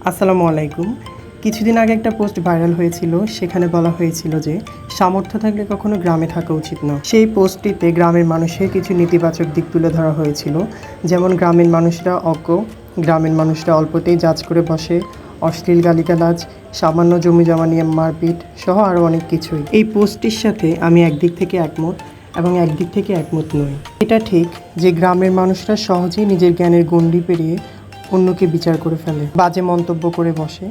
আসসালামু আলাইকুম। কিছুদিন আগে একটা পোস্ট ভাইরাল হয়েছিল, সেখানে বলা হয়েছিল যে সামর্থ্য থাকলে কখনো গ্রামে থাকা উচিত না। সেই পোস্টটিতে গ্রামের মানুষের কিছু নেতিবাচক দিক তুলে ধরা হয়েছিল, যেমন গ্রামের মানুষরা অজ্ঞ, গ্রামের মানুষরা অল্পতেই জাজ করে বসে, অশ্লীল গালিগালাজ, সামান্য জমি জমা নিয়ে মারপিট সহ আরও অনেক কিছুই। এই পোস্টটির সাথে আমি একদিক থেকে একমত এবং একদিক থেকে একমত নই। এটা ঠিক যে গ্রামের মানুষরা সহজেই নিজের জ্ঞানের গণ্ডি পেরিয়ে অন্যকে বিচার করে ফেলে, বাজে মন্তব্য করে বসে।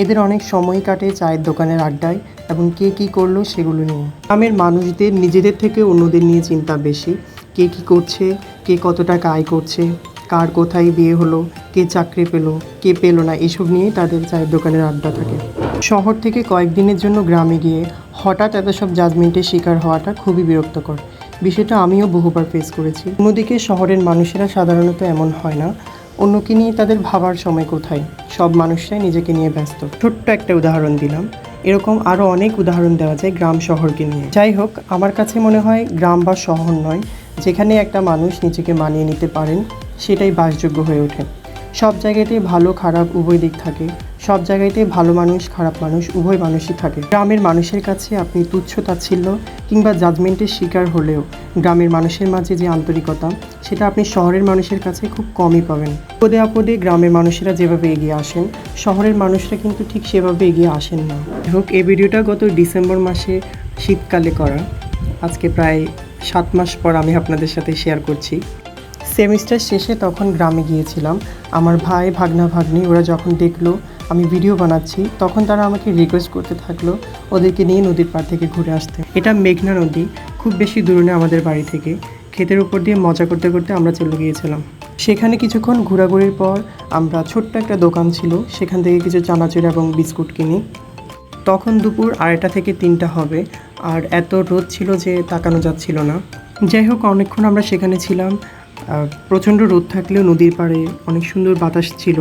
এদের অনেক সময় কাটে চায়ের দোকানের আড্ডায় এবং কে কী করলো সেগুলো নিয়ে। গ্রামের মানুষদের নিজেদের থেকে অন্যদের নিয়ে চিন্তা বেশি। কে কী করছে, কে কত টাকা আয় করছে, কার কোথায় বিয়ে হলো, কে চাকরি পেলো, কে পেলো না, এসব নিয়েই তাদের চায়ের দোকানের আড্ডা থাকে। শহর থেকে কয়েকদিনের জন্য গ্রামে গিয়ে হঠাৎ এত সব জাজমেন্টের শিকার হওয়াটা খুবই বিরক্তকর। বিষয়টা আমিও বহুবার ফেস করেছি। অন্যদিকে শহরের মানুষেরা সাধারণত এমন হয় না। অন্যকে নিয়ে তাদের ভাবার সময় কোথায়, সব মানুষরাই নিজেকে নিয়ে ব্যস্ত। ছোট্ট একটা উদাহরণ দিলাম, এরকম আরও অনেক উদাহরণ দেওয়া যায় গ্রাম শহরকে নিয়ে। যাই হোক, আমার কাছে মনে হয় গ্রাম বা শহর নয়, যেখানে একটা মানুষ নিজেকে মানিয়ে নিতে পারেন সেটাই বাসযোগ্য হয়ে ওঠে। সব জায়গাতেই ভালো খারাপ উভয় দিক থাকে, সব জায়গাতেই ভালো মানুষ খারাপ মানুষ উভয় মানুষই থাকে। গ্রামের মানুষের কাছে আপনি তুচ্ছ তাচ্ছিল্য কিংবা জাজমেন্টের শিকার হলেও গ্রামের মানুষের মাঝে যে আন্তরিকতা, সেটা আপনি শহরের মানুষের কাছে খুব কমই পাবেন। পদে আপদে গ্রামের মানুষেরা যেভাবে এগিয়ে আসেন, শহরের মানুষরা কিন্তু ঠিক সেভাবে এগিয়ে আসেন না। হোক, এই ভিডিওটা গত ডিসেম্বর মাসে শীতকালে করা। আজকে প্রায় 7 মাস পর আমি আপনাদের সাথে শেয়ার করছি। সেমিস্টার শেষে তখন গ্রামে গিয়েছিলাম। আমার ভাই, ভাগনা, ভাগ্নি ওরা যখন দেখলো আমি ভিডিও বানাচ্ছি, তখন তারা আমাকে রিকোয়েস্ট করতে থাকলো ওদেরকে নিয়ে নদীর পাড় থেকে ঘুরে আসতে। এটা মেঘনা নদী, খুব বেশি দূরে না আমাদের বাড়ি থেকে। ক্ষেতের উপর দিয়ে মজা করতে করতে আমরা চলে গিয়েছিলাম। সেখানে কিছুক্ষণ ঘোরাঘুরির পর আমরা ছোট্ট একটা দোকান ছিল, সেখান থেকে কিছু চানাচুর এবং বিস্কুট কিনি। তখন দুপুর 2:30 থেকে 3টা হবে, আর এত রোদ ছিল যে তাকানো যাচ্ছিল না। যাই হোক, অনেকক্ষণ আমরা সেখানে ছিলাম। প্রচণ্ড রোদ থাকলেও নদীর পাড়ে অনেক সুন্দর বাতাস ছিল।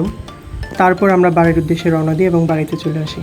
তারপর আমরা বাড়ির উদ্দেশ্যে রওনা দিই এবং বাড়িতে চলে আসি।